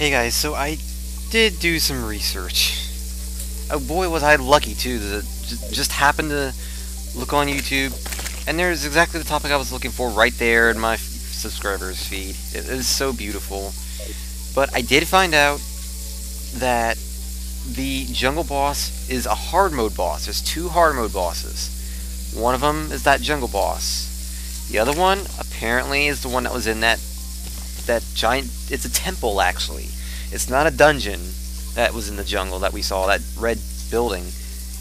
Hey guys, so I did do some research. Oh boy, was I lucky too. That just happened to look on YouTube, and there's exactly the topic I was looking for right there in my subscribers feed. It is so beautiful. But I did find out that the jungle boss is a hard mode boss. There's two hard mode bosses. One of them is that jungle boss. The other one apparently is the one that was in that giant. It's a temple actually. It's not a dungeon that was in the jungle that we saw. That red building.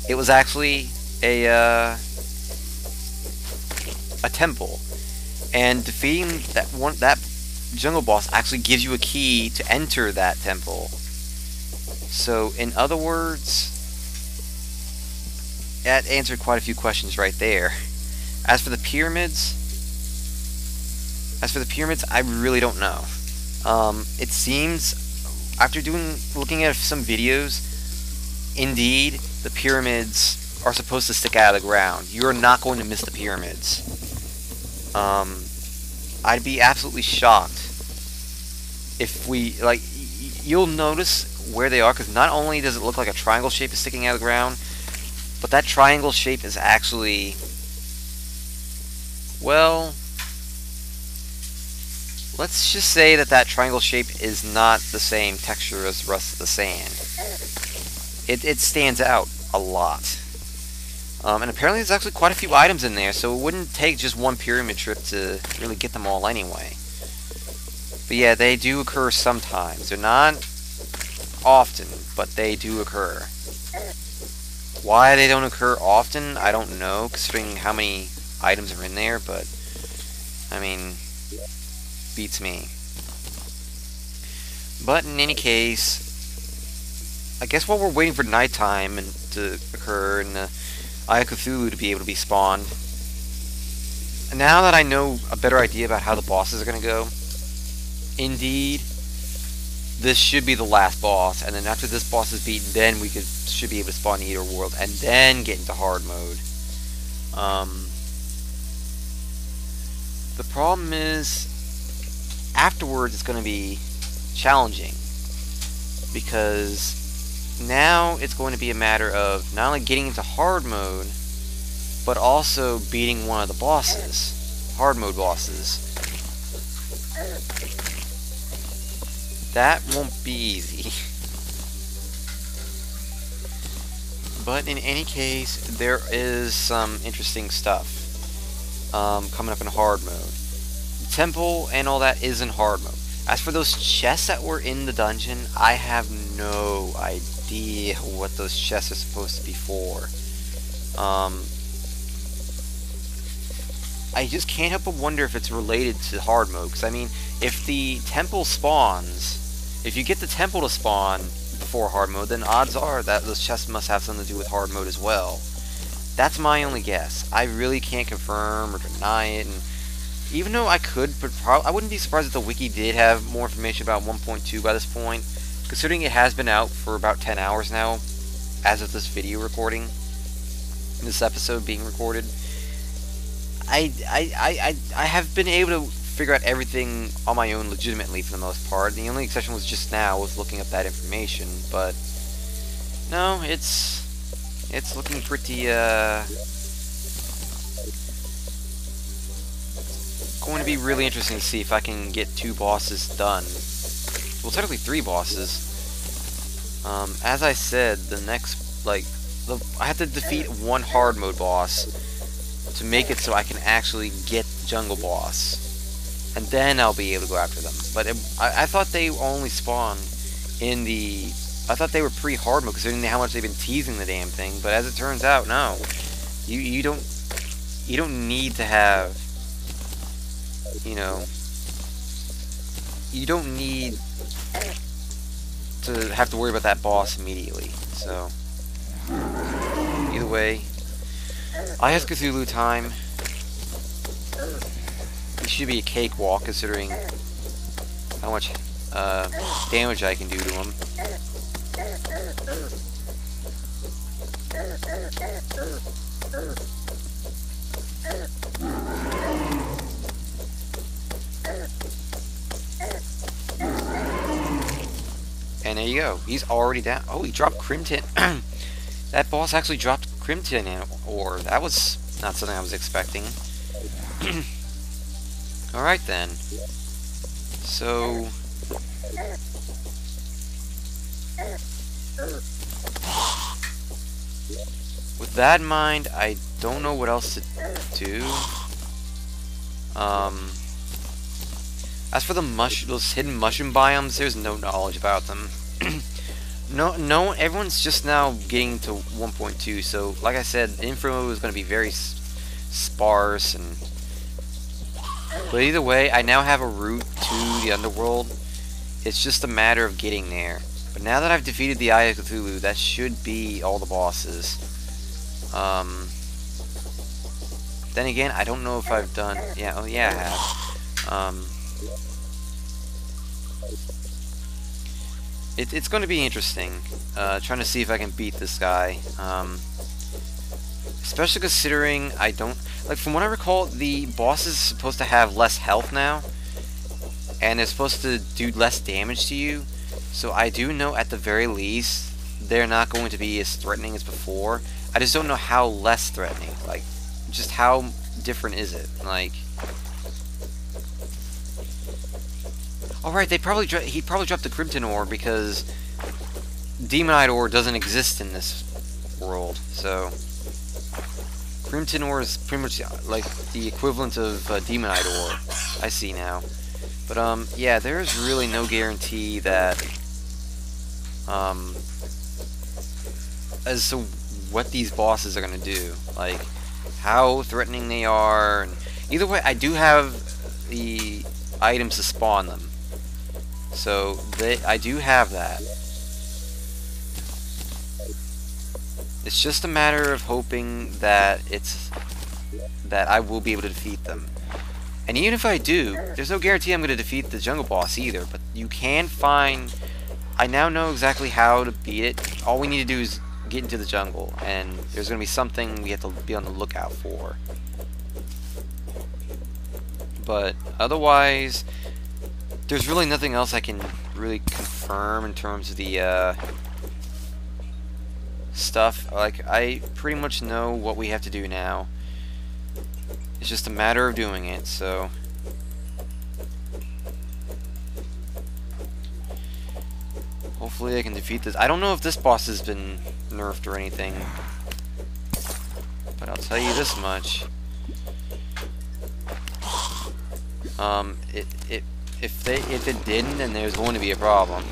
It was actually a temple. And defeating that jungle boss actually gives you a key to enter that temple. So, in other words, that answered quite a few questions right there. As for the pyramids, I really don't know. It seems, after looking at some videos, indeed, the pyramids are supposed to stick out of the ground. You're not going to miss the pyramids. I'd be absolutely shocked if we, you'll notice where they are, because not only does it look like a triangle shape is sticking out of the ground, but that triangle shape is actually, well, let's just say that triangle shape is not the same texture as the rest of the sand. It stands out a lot. And apparently there's actually quite a few items in there, so it wouldn't take just one pyramid trip to really get them all anyway. But yeah, they do occur sometimes. They're not often, but they do occur. Why they don't occur often, I don't know, considering how many items are in there, but, I mean, beats me. But in any case, I guess while we're waiting for nighttime to occur and the Eye of Cthulhu to be able to be spawned, now that I know a better idea about how the bosses are going to go, indeed, this should be the last boss, and then after this boss is beaten, then we should be able to spawn the Eater World, and then get into hard mode. The problem is, afterwards it's going to be challenging, because now it's going to be a matter of not only getting into hard mode, but also beating one of the bosses, hard mode bosses. That won't be easy. But in any case, there is some interesting stuff coming up in hard mode. The temple and all that is in hard mode. As for those chests that were in the dungeon, I have no idea what those chests are supposed to be for. I just can't help but wonder if it's related to hard mode, because I mean, if the temple spawns, if you get the temple to spawn before hard mode, then odds are that those chests must have something to do with hard mode as well. That's my only guess. I really can't confirm or deny it, and even though I could, but I wouldn't be surprised if the wiki did have more information about 1.2 by this point, considering it has been out for about 10 hours now, as of this video recording, this episode being recorded. I have been able to figure out everything on my own legitimately for the most part. The only exception was just now, was looking up that information, but no, it's looking pretty, going to be really interesting to see if I can get 2 bosses done. Well, technically 3 bosses. As I said, the next, I have to defeat one hard mode boss to make it so I can actually get the jungle boss, and then I'll be able to go after them. But I thought they only spawned in the, I thought they were pre-hard mode, considering how much they've been teasing the damn thing. But as it turns out, no, you don't need to have, you know, you don't need to have to worry about that boss immediately. So either way, Eye of Cthulhu time. It should be a cakewalk, considering how much damage I can do to him. And there you go. He's already down. Oh, he dropped Crimton. That boss actually dropped Crimton ore. That was not something I was expecting. Alright then. So... with that in mind, I don't know what else to do. As for those hidden mushroom biomes, there's no knowledge about them. No, everyone's just now getting to 1.2, so like I said, the info is going to be very sparse, but either way, I now have a route to the underworld. It's just a matter of getting there. But now that I've defeated the Eye of Cthulhu, that should be all the bosses. Then again, I don't know if I've done... yeah, oh yeah, I have. It's going to be interesting, trying to see if I can beat this guy. Especially considering I don't... like, from what I recall, the boss is supposed to have less health now. And they're supposed to do less damage to you. So I do know, at the very least, they're not going to be as threatening as before. I just don't know how less threatening. Like, just how different is it? Like... alright, he probably dropped the Crimton ore because Demonite ore doesn't exist in this world. So Crimton ore is pretty much like the equivalent of Demonite ore. I see now. But yeah, there's really no guarantee that as to what these bosses are gonna do, like how threatening they are. And either way, I do have the items to spawn them. So I do have that. It's just a matter of hoping that I will be able to defeat them. And even if I do, there's no guarantee I'm going to defeat the jungle boss either. But you can find... I now know exactly how to beat it. All we need to do is get into the jungle, and there's going to be something we have to be on the lookout for. But otherwise, there's really nothing else I can really confirm in terms of the stuff. Like, I pretty much know what we have to do now. It's just a matter of doing it, so... hopefully I can defeat this. I don't know if this boss has been nerfed or anything, but I'll tell you this much. If it didn't, then there's going to be a problem.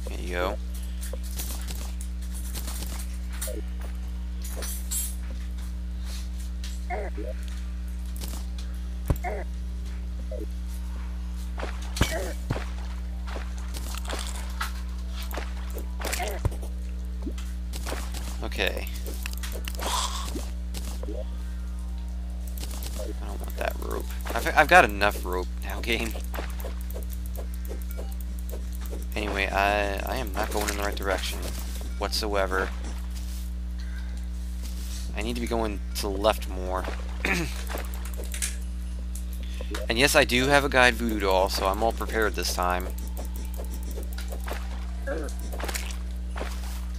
There you go. Okay. I don't want that rope. I've got enough rope now, game. Anyway, I am not going in the right direction whatsoever. I need to be going to the left more. And yes, I do have a guide voodoo doll, so I'm all prepared this time.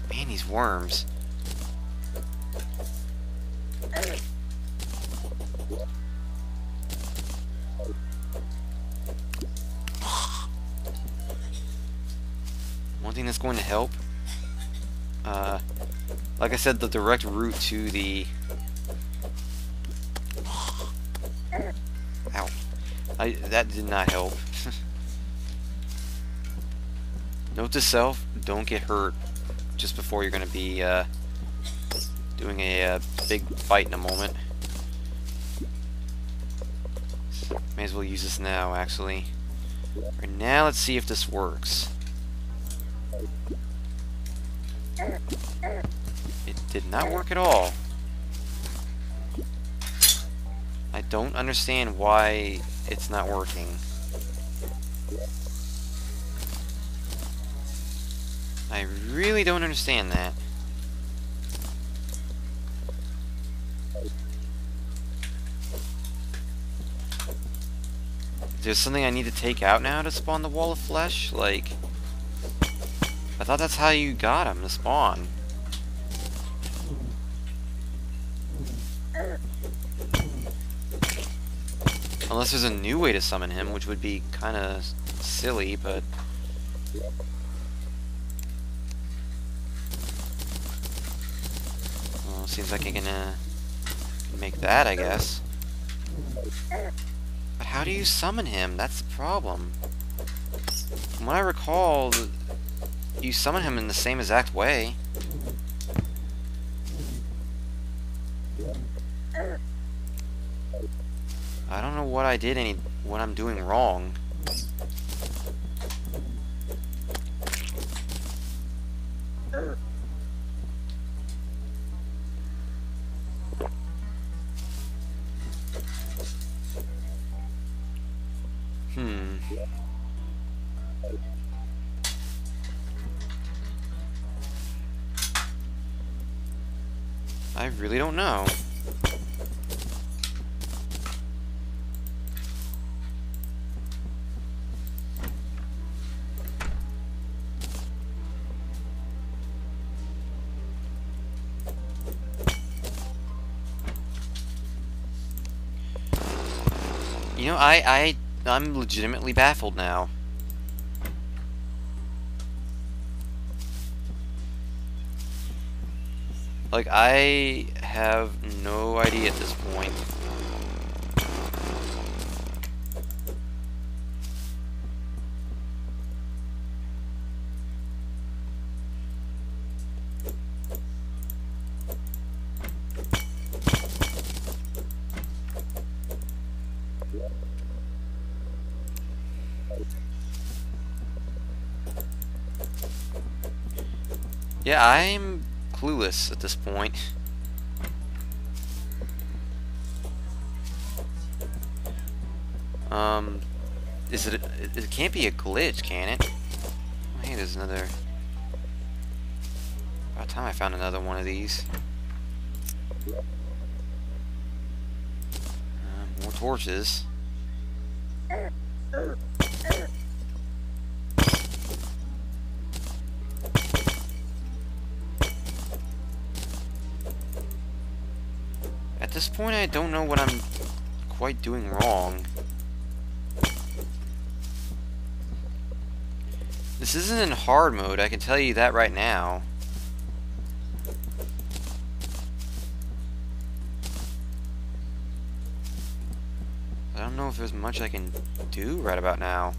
Man, these worms. One thing that's going to help, like I said, the direct route to the... ow. That did not help. Note to self, don't get hurt just before you're going to be doing a big fight in a moment. May as well use this now, actually. Right now, let's see if this works. It did not work at all. I don't understand why it's not working. I really don't understand that. There's something I need to take out now to spawn the Wall of Flesh? Like, I thought that's how you got him to spawn. Unless there's a new way to summon him, which would be kind of silly, but... Well, seems like I can make that, I guess. But how do you summon him? That's the problem. From what I recall, you summon him in the same exact way. I don't know what I did what I'm doing wrong. I really don't know. You know, I'm legitimately baffled now. Like, I have no idea at this point. Yeah, I'm clueless at this point. It can't be a glitch, can it? Oh, hey, there's another... About time I found another one of these. More torches. At this point, I don't know what I'm quite doing wrong. This isn't in hard mode, I can tell you that right now. I don't know if there's much I can do right about now.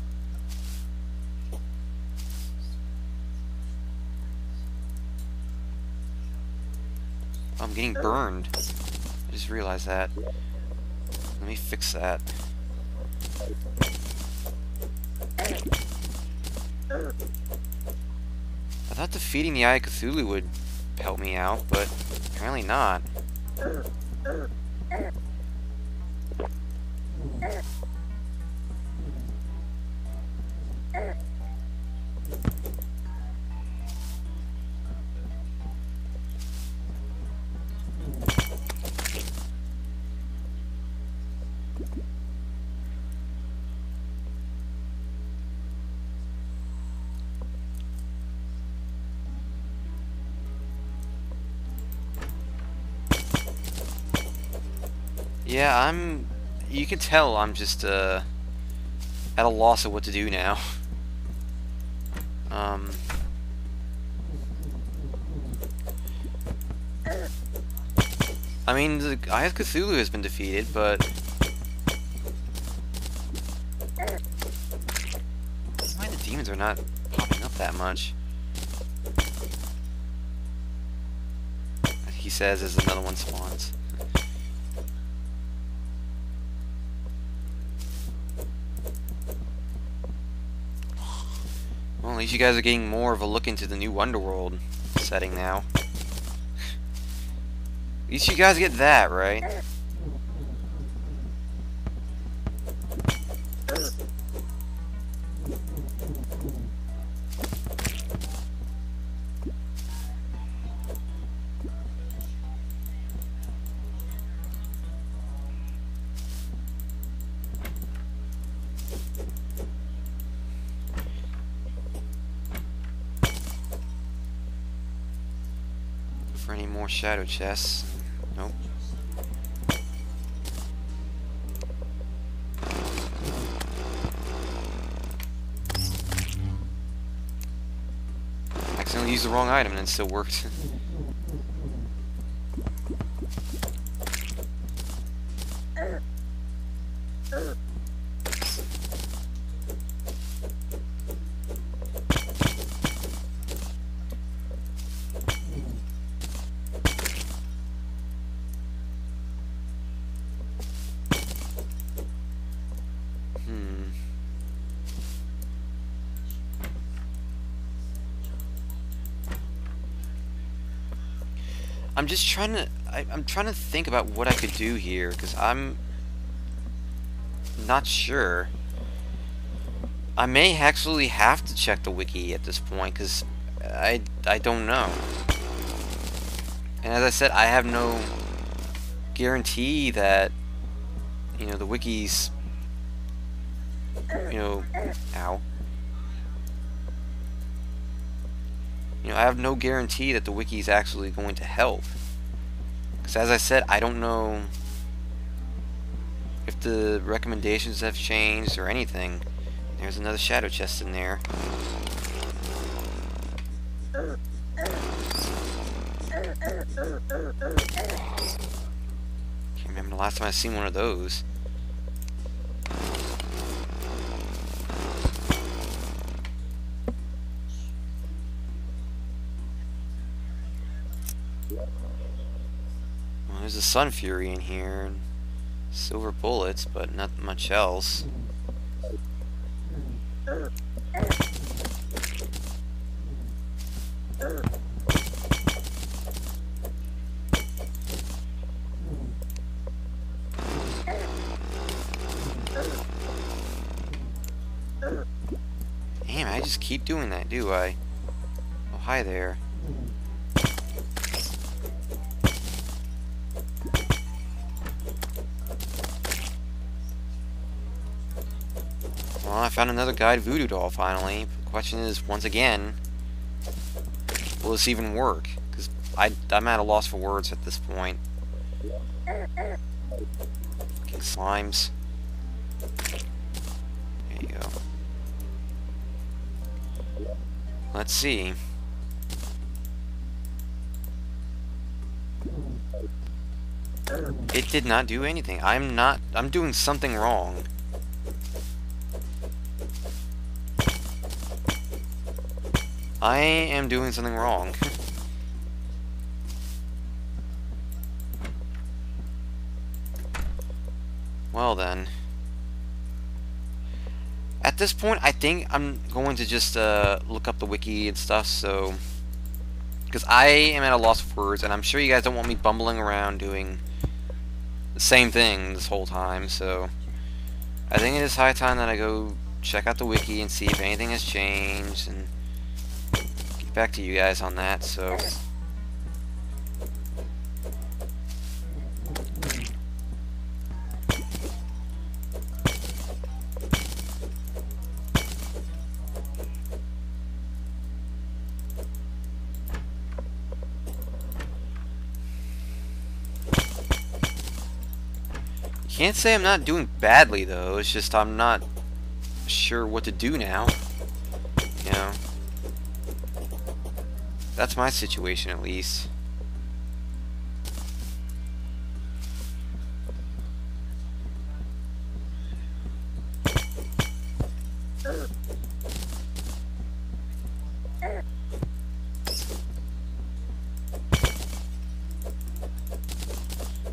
I'm getting burned. I just realized that. Let me fix that. I thought defeating the Eye of Cthulhu would help me out, but apparently not. Yeah, you can tell I'm just, at a loss of what to do now. I mean, the Eye of Cthulhu has been defeated, but... Why the demons are not popping up that much? He says as another one spawns. Well, at least you guys are getting more of a look into the new Wonderworld setting now. At least you guys get that, right? more shadow chests. Nope. Accidentally used the wrong item and it still worked. I'm just trying to... I'm trying to think about what I could do here, because I'm not sure. I may actually have to check the wiki at this point, because I don't know. And as I said, I have no guarantee that, you know, the wiki's, you know, ow. You know, I have no guarantee that the wiki is actually going to help. Because as I said, I don't know if the recommendations have changed or anything. There's another shadow chest in there. Can't remember the last time I've seen one of those. Well, there's a Sun Fury in here, and silver bullets, but not much else. Damn, I just keep doing that, do I? Oh, hi there. Well, I found another guide voodoo doll, finally. The question is, once again, will this even work? Because I'm at a loss for words at this point. Fucking slimes. There you go. Let's see. It did not do anything. I'm doing something wrong. I am doing something wrong. Well then. At this point, I think I'm going to just look up the wiki and stuff, so... Because I am at a loss of words, and I'm sure you guys don't want me bumbling around doing the same thing this whole time, so... I think it is high time that I go check out the wiki and see if anything has changed, and get back to you guys on that, so... Can't say I'm not doing badly, though. It's just I'm not sure what to do now. You know? That's my situation, at least.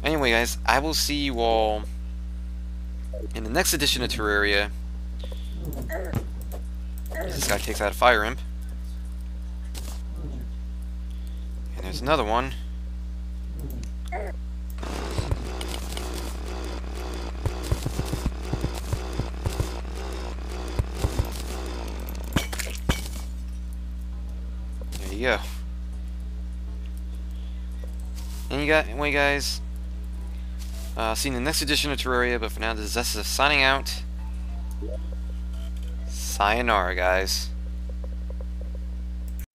Anyway, guys, I will see you all in the next edition of Terraria. This guy takes out a fire imp. And there's another one. There you go. And you got, anyway, guys. See you in the next edition of Terraria, but for now, this is Zessus signing out. Sayonara, guys.